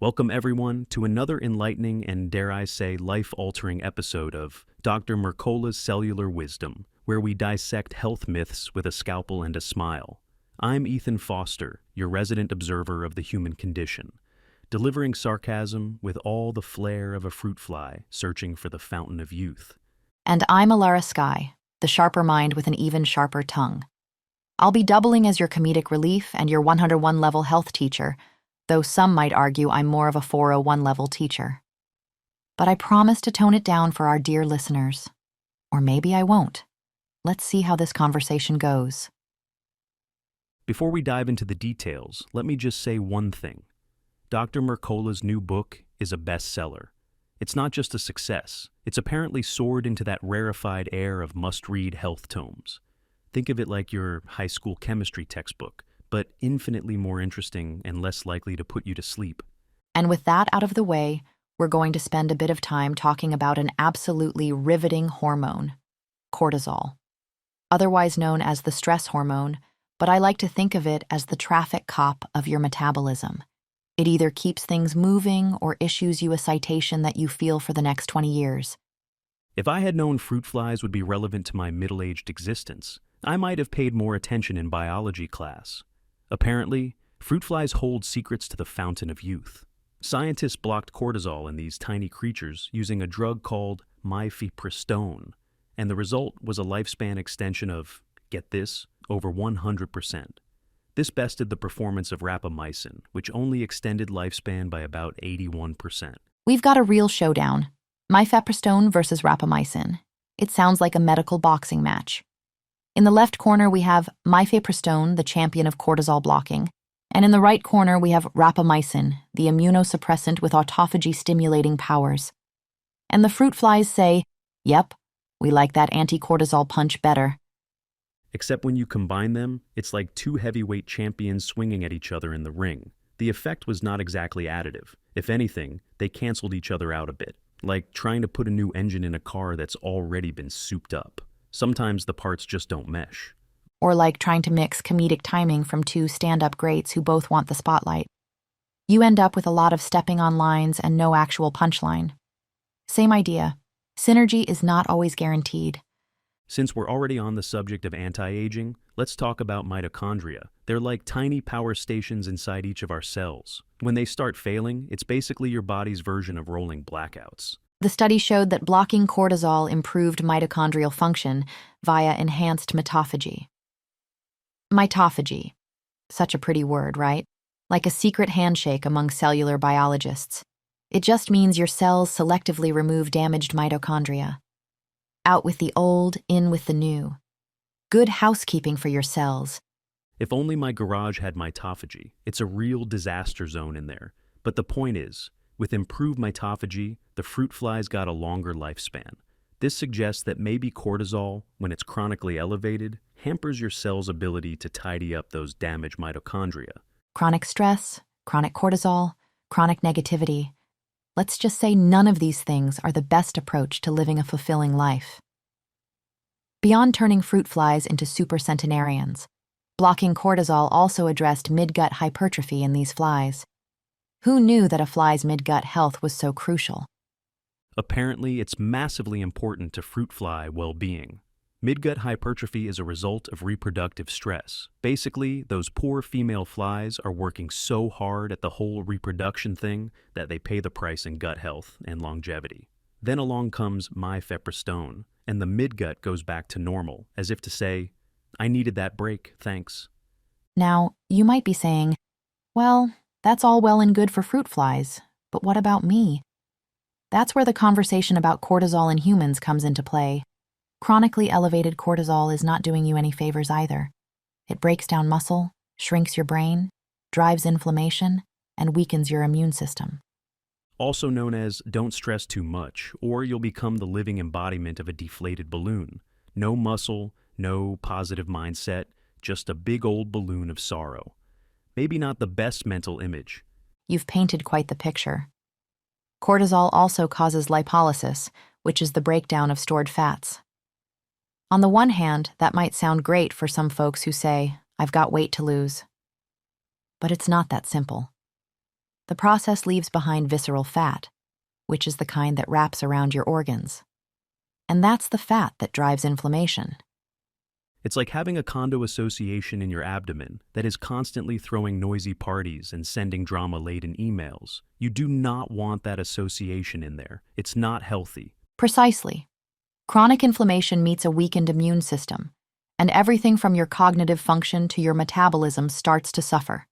Welcome, everyone, to another enlightening and, dare I say, life-altering episode of Dr. Mercola's Cellular Wisdom, where we dissect health myths with a scalpel and a smile. I'm Ethan Foster, your resident observer of the human condition, delivering sarcasm with all the flair of a fruit fly searching for the fountain of youth. And I'm Alara Sky, the sharper mind with an even sharper tongue. I'll be doubling as your comedic relief and your 101 level health teacher, though some might argue I'm more of a 401 level teacher. But I promise to tone it down for our dear listeners. Or maybe I won't. Let's see how this conversation goes. Before we dive into the details, let me just say one thing. Dr. Mercola's new book is a bestseller. It's not just a success, it's apparently soared into that rarefied air of must-read health tomes. Think of it like your high school chemistry textbook, but infinitely more interesting and less likely to put you to sleep. And with that out of the way, we're going to spend a bit of time talking about an absolutely riveting hormone, cortisol, otherwise known as the stress hormone, but I like to think of it as the traffic cop of your metabolism. It either keeps things moving or issues you a citation that you feel for the next 20 years. If I had known fruit flies would be relevant to my middle-aged existence, I might have paid more attention in biology class. Apparently, fruit flies hold secrets to the fountain of youth. Scientists blocked cortisol in these tiny creatures using a drug called mifepristone, and the result was a lifespan extension of, get this, over 100%. This bested the performance of rapamycin, which only extended lifespan by about 81%. We've got a real showdown. Mifepristone versus rapamycin. It sounds like a medical boxing match. In the left corner, we have mifepristone, the champion of cortisol blocking, and in the right corner, we have rapamycin, the immunosuppressant with autophagy-stimulating powers. And the fruit flies say, yep, we like that anti-cortisol punch better. Except when you combine them, it's like two heavyweight champions swinging at each other in the ring. The effect was not exactly additive. If anything, they canceled each other out a bit, like trying to put a new engine in a car that's already been souped up. Sometimes the parts just don't mesh. Or like trying to mix comedic timing from two stand-up greats who both want the spotlight. You end up with a lot of stepping on lines and no actual punchline. Same idea. Synergy is not always guaranteed. Since we're already on the subject of anti-aging, let's talk about mitochondria. They're like tiny power stations inside each of our cells. When they start failing, it's basically your body's version of rolling blackouts. The study showed that blocking cortisol improved mitochondrial function via enhanced mitophagy. Mitophagy. Such a pretty word, right? Like a secret handshake among cellular biologists. It just means your cells selectively remove damaged mitochondria. Out with the old, in with the new. Good housekeeping for your cells. If only my garage had mitophagy. It's a real disaster zone in there. But the point is, with improved mitophagy, the fruit flies got a longer lifespan. This suggests that maybe cortisol, when it's chronically elevated, hampers your cell's ability to tidy up those damaged mitochondria. Chronic stress, chronic cortisol, chronic negativity. Let's just say none of these things are the best approach to living a fulfilling life. Beyond turning fruit flies into supercentenarians, blocking cortisol also addressed midgut hypertrophy in these flies. Who knew that a fly's midgut health was so crucial? Apparently, it's massively important to fruit fly well-being. Midgut hypertrophy is a result of reproductive stress. Basically, those poor female flies are working so hard at the whole reproduction thing that they pay the price in gut health and longevity. Then along comes mifepristone, and the midgut goes back to normal, as if to say, I needed that break, thanks. Now, you might be saying, well, that's all well and good for fruit flies, but what about me? That's where the conversation about cortisol in humans comes into play. Chronically elevated cortisol is not doing you any favors either. It breaks down muscle, shrinks your brain, drives inflammation, and weakens your immune system. Also known as don't stress too much, or you'll become the living embodiment of a deflated balloon. No muscle, no positive mindset, just a big old balloon of sorrow. Maybe not the best mental image. You've painted quite the picture. Cortisol also causes lipolysis, which is the breakdown of stored fats. On the one hand, that might sound great for some folks who say, I've got weight to lose. But it's not that simple. The process leaves behind visceral fat, which is the kind that wraps around your organs. And that's the fat that drives inflammation. It's like having a condo association in your abdomen that is constantly throwing noisy parties and sending drama-laden emails. You do not want that association in there. It's not healthy. Precisely. Chronic inflammation meets a weakened immune system, and everything from your cognitive function to your metabolism starts to suffer.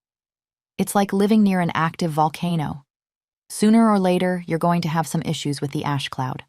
It's like living near an active volcano. Sooner or later, you're going to have some issues with the ash cloud.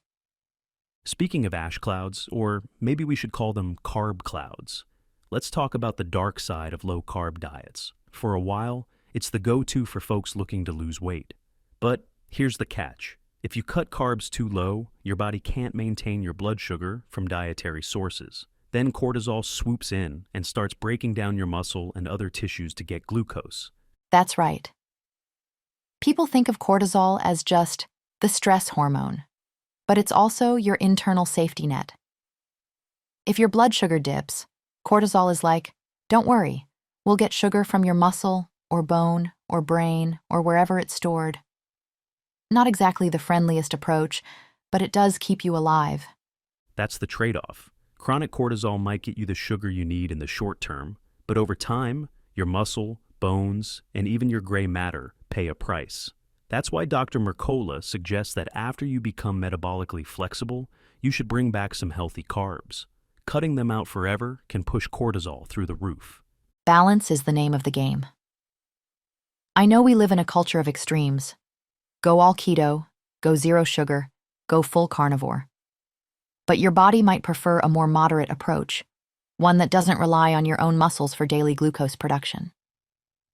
Speaking of ash clouds, or maybe we should call them carb clouds, let's talk about the dark side of low-carb diets. For a while, it's the go-to for folks looking to lose weight. But here's the catch. If you cut carbs too low, your body can't maintain your blood sugar from dietary sources. Then cortisol swoops in and starts breaking down your muscle and other tissues to get glucose. That's right. People think of cortisol as just the stress hormone, but it's also your internal safety net. If your blood sugar dips, cortisol is like, don't worry, we'll get sugar from your muscle or bone or brain or wherever it's stored. Not exactly the friendliest approach, but it does keep you alive. That's the trade-off. Chronic cortisol might get you the sugar you need in the short term, but over time, your muscle, bones, and even your gray matter pay a price. That's why Dr. Mercola suggests that after you become metabolically flexible, you should bring back some healthy carbs. Cutting them out forever can push cortisol through the roof. Balance is the name of the game. I know we live in a culture of extremes. Go all keto, go zero sugar, go full carnivore. But your body might prefer a more moderate approach, one that doesn't rely on your own muscles for daily glucose production.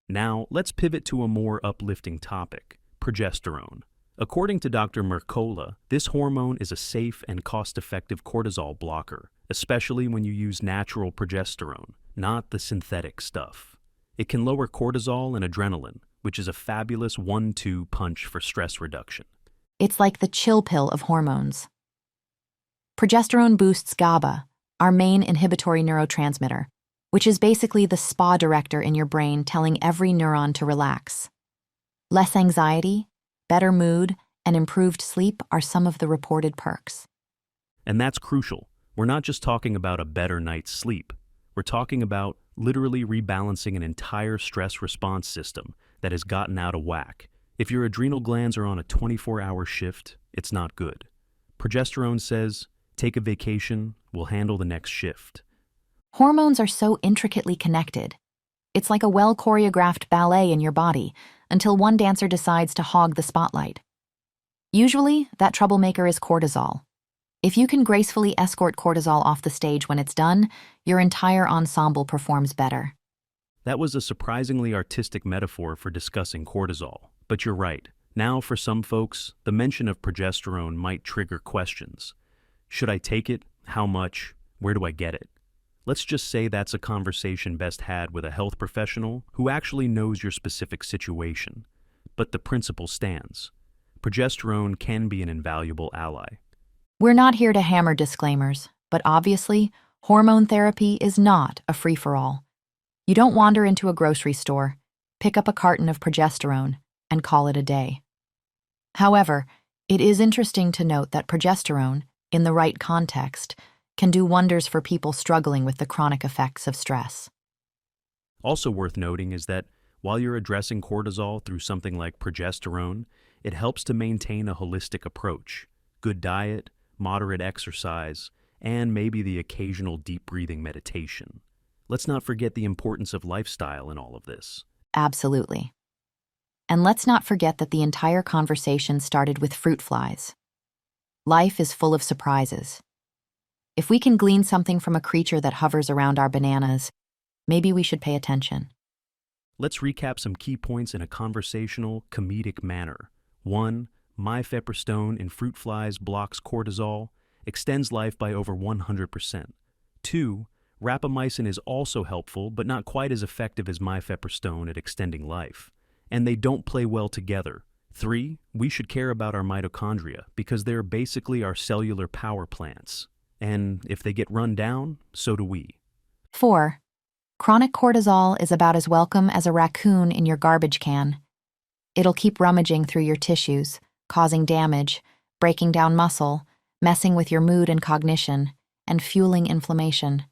Now, let's pivot to a more uplifting topic. Progesterone. According to Dr. Mercola, this hormone is a safe and cost-effective cortisol blocker, especially when you use natural progesterone, not the synthetic stuff. It can lower cortisol and adrenaline, which is a fabulous 1-2 punch for stress reduction. It's like the chill pill of hormones. Progesterone boosts GABA, our main inhibitory neurotransmitter, which is basically the spa director in your brain telling every neuron to relax. Less anxiety, better mood, and improved sleep are some of the reported perks. And that's crucial. We're not just talking about a better night's sleep. We're talking about literally rebalancing an entire stress response system that has gotten out of whack. If your adrenal glands are on a 24-hour shift, it's not good. Progesterone says, take a vacation, we'll handle the next shift. Hormones are so intricately connected. It's like a well-choreographed ballet in your body until one dancer decides to hog the spotlight. Usually, that troublemaker is cortisol. If you can gracefully escort cortisol off the stage when it's done, your entire ensemble performs better. That was a surprisingly artistic metaphor for discussing cortisol. But you're right. Now, for some folks, the mention of progesterone might trigger questions. Should I take it? How much? Where do I get it? Let's just say that's a conversation best had with a health professional who actually knows your specific situation. But the principle stands. Progesterone can be an invaluable ally. We're not here to hammer disclaimers, but obviously, hormone therapy is not a free-for-all. You don't wander into a grocery store, pick up a carton of progesterone, and call it a day. However, it is interesting to note that progesterone, in the right context, can do wonders for people struggling with the chronic effects of stress. Also worth noting is that while you're addressing cortisol through something like progesterone, it helps to maintain a holistic approach. Good diet, moderate exercise, and maybe the occasional deep breathing meditation. Let's not forget the importance of lifestyle in all of this. Absolutely. And let's not forget that the entire conversation started with fruit flies. Life is full of surprises. If we can glean something from a creature that hovers around our bananas, maybe we should pay attention. Let's recap some key points in a conversational, comedic manner. 1. Mifepristone in fruit flies blocks cortisol, extends life by over 100%. 2. Rapamycin is also helpful, but not quite as effective as mifepristone at extending life. And they don't play well together. 3. We should care about our mitochondria because they're basically our cellular power plants. And if they get run down, so do we. 4. Chronic cortisol is about as welcome as a raccoon in your garbage can. It'll keep rummaging through your tissues, causing damage, breaking down muscle, messing with your mood and cognition, and fueling inflammation.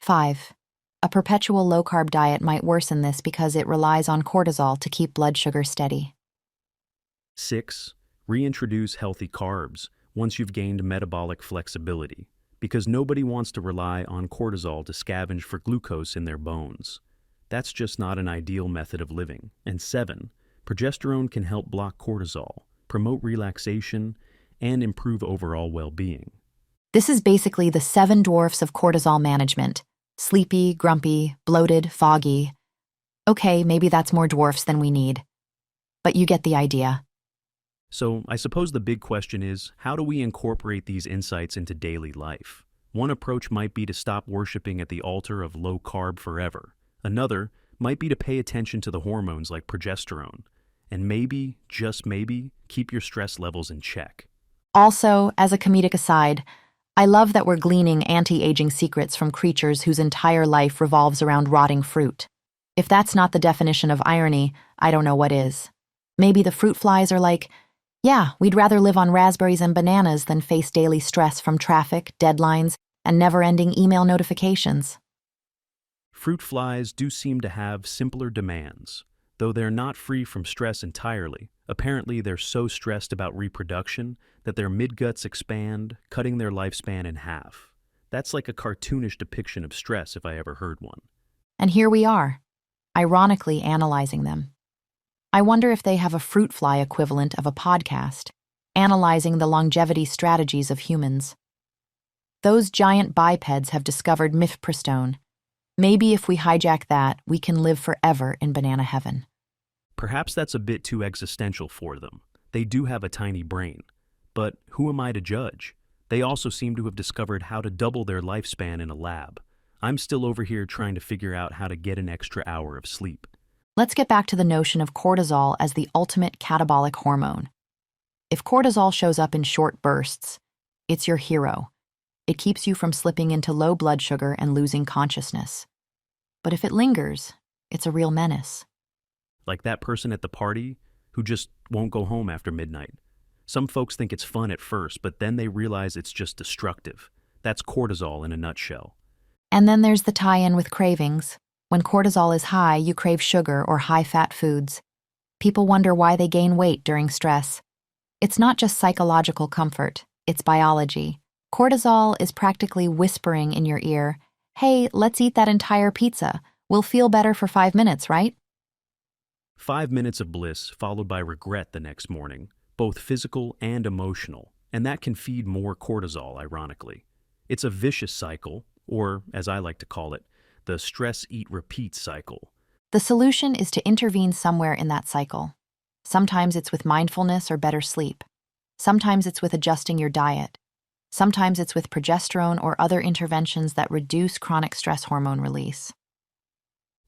5. A perpetual low-carb diet might worsen this because it relies on cortisol to keep blood sugar steady. 6. Reintroduce healthy carbs once you've gained metabolic flexibility, because nobody wants to rely on cortisol to scavenge for glucose in their bones. That's just not an ideal method of living. And 7. Progesterone can help block cortisol, promote relaxation, and improve overall well-being. This is basically the 7 dwarfs of cortisol management: sleepy, grumpy, bloated, foggy. Okay, maybe that's more dwarfs than we need. But you get the idea. So, I suppose the big question is, how do we incorporate these insights into daily life? One approach might be to stop worshiping at the altar of low carb forever. Another might be to pay attention to the hormones like progesterone. And maybe, just maybe, keep your stress levels in check. Also, as a comedic aside, I love that we're gleaning anti-aging secrets from creatures whose entire life revolves around rotting fruit. If that's not the definition of irony, I don't know what is. Maybe the fruit flies are like, yeah, we'd rather live on raspberries and bananas than face daily stress from traffic, deadlines, and never-ending email notifications. Fruit flies do seem to have simpler demands. Though they're not free from stress entirely, apparently they're so stressed about reproduction that their midguts expand, cutting their lifespan in half. That's like a cartoonish depiction of stress if I ever heard one. And here we are, ironically analyzing them. I wonder if they have a fruit fly equivalent of a podcast, analyzing the longevity strategies of humans. Those giant bipeds have discovered mifepristone. Maybe if we hijack that, we can live forever in banana heaven. Perhaps that's a bit too existential for them. They do have a tiny brain. But who am I to judge? They also seem to have discovered how to double their lifespan in a lab. I'm still over here trying to figure out how to get an extra hour of sleep. Let's get back to the notion of cortisol as the ultimate catabolic hormone. If cortisol shows up in short bursts, it's your hero. It keeps you from slipping into low blood sugar and losing consciousness. But if it lingers, it's a real menace. Like that person at the party who just won't go home after midnight. Some folks think it's fun at first, but then they realize it's just destructive. That's cortisol in a nutshell. And then there's the tie-in with cravings. When cortisol is high, you crave sugar or high-fat foods. People wonder why they gain weight during stress. It's not just psychological comfort, it's biology. Cortisol is practically whispering in your ear, hey, let's eat that entire pizza. We'll feel better for 5 minutes, right? 5 minutes of bliss followed by regret the next morning, both physical and emotional, and that can feed more cortisol, ironically. It's a vicious cycle, or, as I like to call it, the stress-eat-repeat cycle. The solution is to intervene somewhere in that cycle. Sometimes it's with mindfulness or better sleep. Sometimes it's with adjusting your diet. Sometimes it's with progesterone or other interventions that reduce chronic stress hormone release.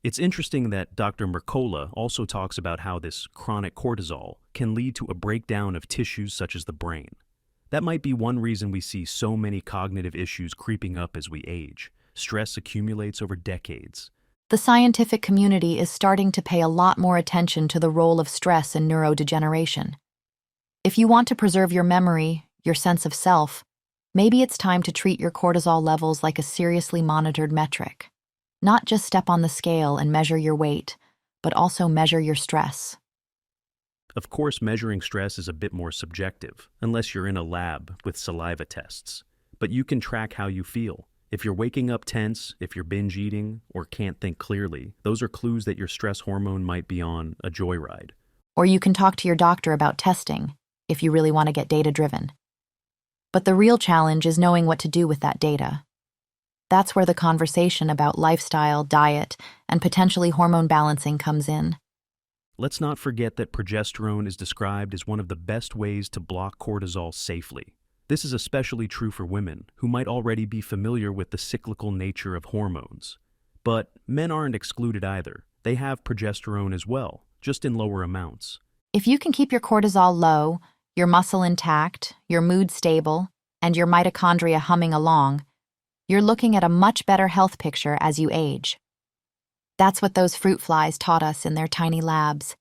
It's interesting that Dr. Mercola also talks about how this chronic cortisol can lead to a breakdown of tissues such as the brain. That might be one reason we see so many cognitive issues creeping up as we age. Stress accumulates over decades. The scientific community is starting to pay a lot more attention to the role of stress in neurodegeneration. If you want to preserve your memory, your sense of self, maybe it's time to treat your cortisol levels like a seriously monitored metric. Not just step on the scale and measure your weight, but also measure your stress. Of course, measuring stress is a bit more subjective, unless you're in a lab with saliva tests. But you can track how you feel. If you're waking up tense, if you're binge eating, or can't think clearly, those are clues that your stress hormone might be on a joyride. Or you can talk to your doctor about testing, if you really want to get data-driven. But the real challenge is knowing what to do with that data. That's where the conversation about lifestyle, diet, and potentially hormone balancing comes in. Let's not forget that progesterone is described as one of the best ways to block cortisol safely. This is especially true for women, who might already be familiar with the cyclical nature of hormones. But men aren't excluded either. They have progesterone as well, just in lower amounts. If you can keep your cortisol low, your muscle intact, your mood stable, and your mitochondria humming along, you're looking at a much better health picture as you age. That's what those fruit flies taught us in their tiny labs.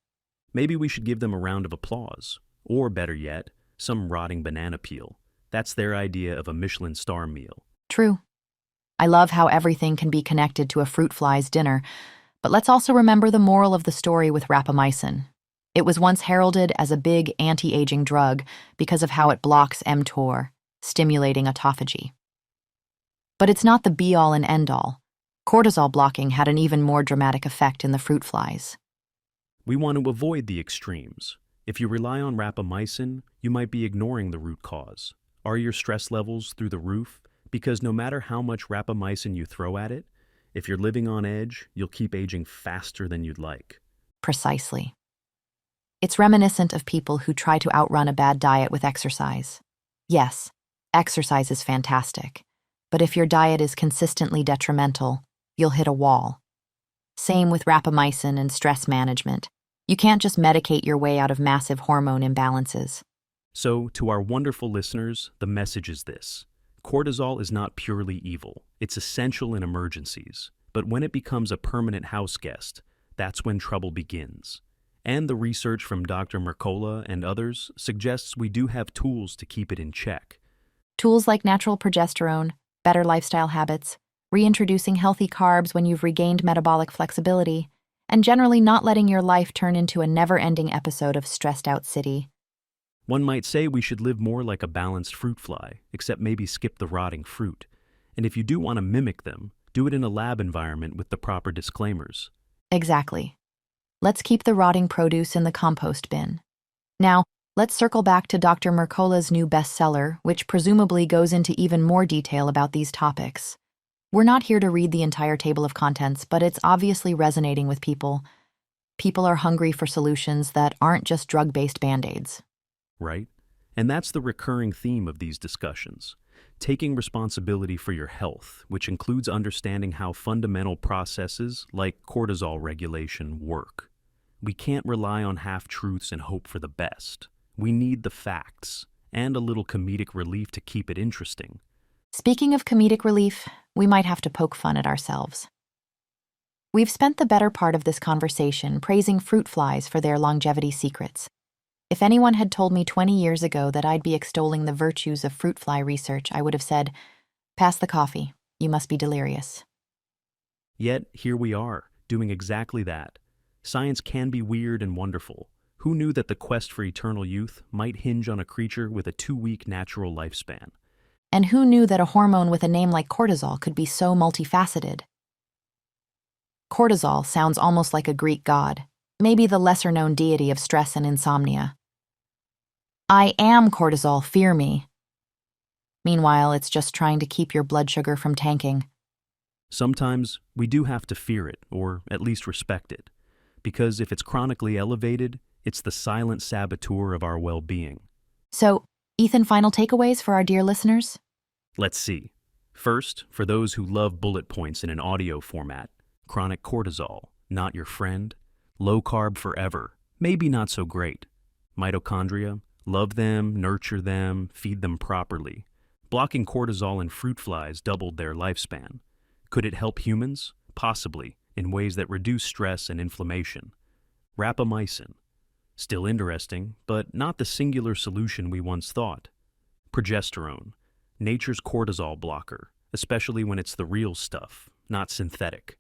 Maybe we should give them a round of applause. Or better yet, some rotting banana peel. That's their idea of a Michelin star meal. True. I love how everything can be connected to a fruit fly's dinner, but let's also remember the moral of the story with rapamycin. It was once heralded as a big anti-aging drug because of how it blocks mTOR, stimulating autophagy. But it's not the be-all and end-all. Cortisol blocking had an even more dramatic effect in the fruit flies. We want to avoid the extremes. If you rely on rapamycin, you might be ignoring the root cause. Are your stress levels through the roof? Because no matter how much rapamycin you throw at it, if you're living on edge, you'll keep aging faster than you'd like. Precisely. It's reminiscent of people who try to outrun a bad diet with exercise. Yes, exercise is fantastic, but if your diet is consistently detrimental, you'll hit a wall. Same with rapamycin and stress management. You can't just medicate your way out of massive hormone imbalances. So, to our wonderful listeners, the message is this. Cortisol is not purely evil. It's essential in emergencies. But when it becomes a permanent house guest, that's when trouble begins. And the research from Dr. Mercola and others suggests we do have tools to keep it in check. Tools like natural progesterone, better lifestyle habits, reintroducing healthy carbs when you've regained metabolic flexibility, and generally not letting your life turn into a never-ending episode of stressed-out city. One might say we should live more like a balanced fruit fly, except maybe skip the rotting fruit. And if you do want to mimic them, do it in a lab environment with the proper disclaimers. Exactly. Let's keep the rotting produce in the compost bin. Now, let's circle back to Dr. Mercola's new bestseller, which presumably goes into even more detail about these topics. We're not here to read the entire table of contents, but it's obviously resonating with people. People are hungry for solutions that aren't just drug-based Band-Aids. Right? And that's the recurring theme of these discussions. Taking responsibility for your health, which includes understanding how fundamental processes like cortisol regulation work. We can't rely on half-truths and hope for the best. We need the facts, and a little comedic relief to keep it interesting. Speaking of comedic relief, we might have to poke fun at ourselves. We've spent the better part of this conversation praising fruit flies for their longevity secrets. If anyone had told me 20 years ago that I'd be extolling the virtues of fruit fly research, I would have said, "Pass the coffee. You must be delirious." Yet, here we are, doing exactly that. Science can be weird and wonderful. Who knew that the quest for eternal youth might hinge on a creature with a 2-week natural lifespan? And who knew that a hormone with a name like cortisol could be so multifaceted? Cortisol sounds almost like a Greek god, maybe the lesser-known deity of stress and insomnia. I am cortisol, fear me. Meanwhile, it's just trying to keep your blood sugar from tanking. Sometimes we do have to fear it, or at least respect it, because if it's chronically elevated, it's the silent saboteur of our well-being. So, Ethan, final takeaways for our dear listeners? Let's see. First, for those who love bullet points in an audio format, chronic cortisol, not your friend. Low-carb forever, maybe not so great. Mitochondria, love them, nurture them, feed them properly. Blocking cortisol in fruit flies doubled their lifespan. Could it help humans? Possibly, in ways that reduce stress and inflammation. Rapamycin. Still interesting, but not the singular solution we once thought. Progesterone. Nature's cortisol blocker, especially when it's the real stuff, not synthetic.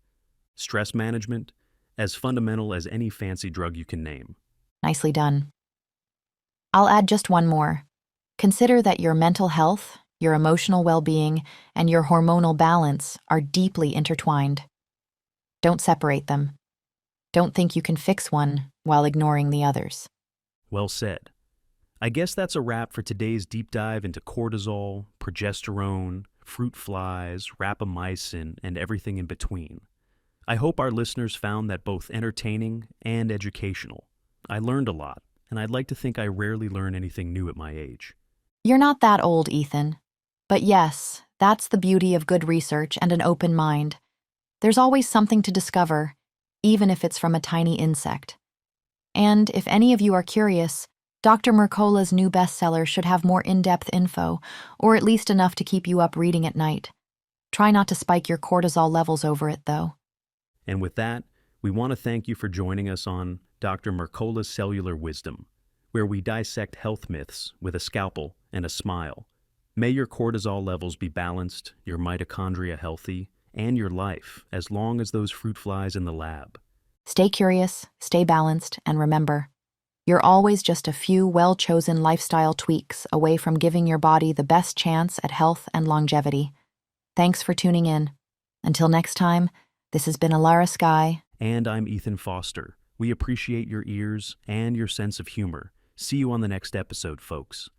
Stress management. As fundamental as any fancy drug you can name. Nicely done. I'll add just one more. Consider that your mental health, your emotional well-being, and your hormonal balance are deeply intertwined. Don't separate them. Don't think you can fix one while ignoring the others. Well said. I guess that's a wrap for today's deep dive into cortisol, progesterone, fruit flies, rapamycin, and everything in between. I hope our listeners found that both entertaining and educational. I learned a lot, and I'd like to think I rarely learn anything new at my age. You're not that old, Ethan. But yes, that's the beauty of good research and an open mind. There's always something to discover, even if it's from a tiny insect. And if any of you are curious, Dr. Mercola's new bestseller should have more in-depth info, or at least enough to keep you up reading at night. Try not to spike your cortisol levels over it, though. And with that, we want to thank you for joining us on Dr. Mercola's Cellular Wisdom, where we dissect health myths with a scalpel and a smile. May your cortisol levels be balanced, your mitochondria healthy, and your life as long as those fruit flies in the lab. Stay curious, stay balanced, and remember, you're always just a few well-chosen lifestyle tweaks away from giving your body the best chance at health and longevity. Thanks for tuning in. Until next time, this has been Alara Sky. And I'm Ethan Foster. We appreciate your ears and your sense of humor. See you on the next episode, folks.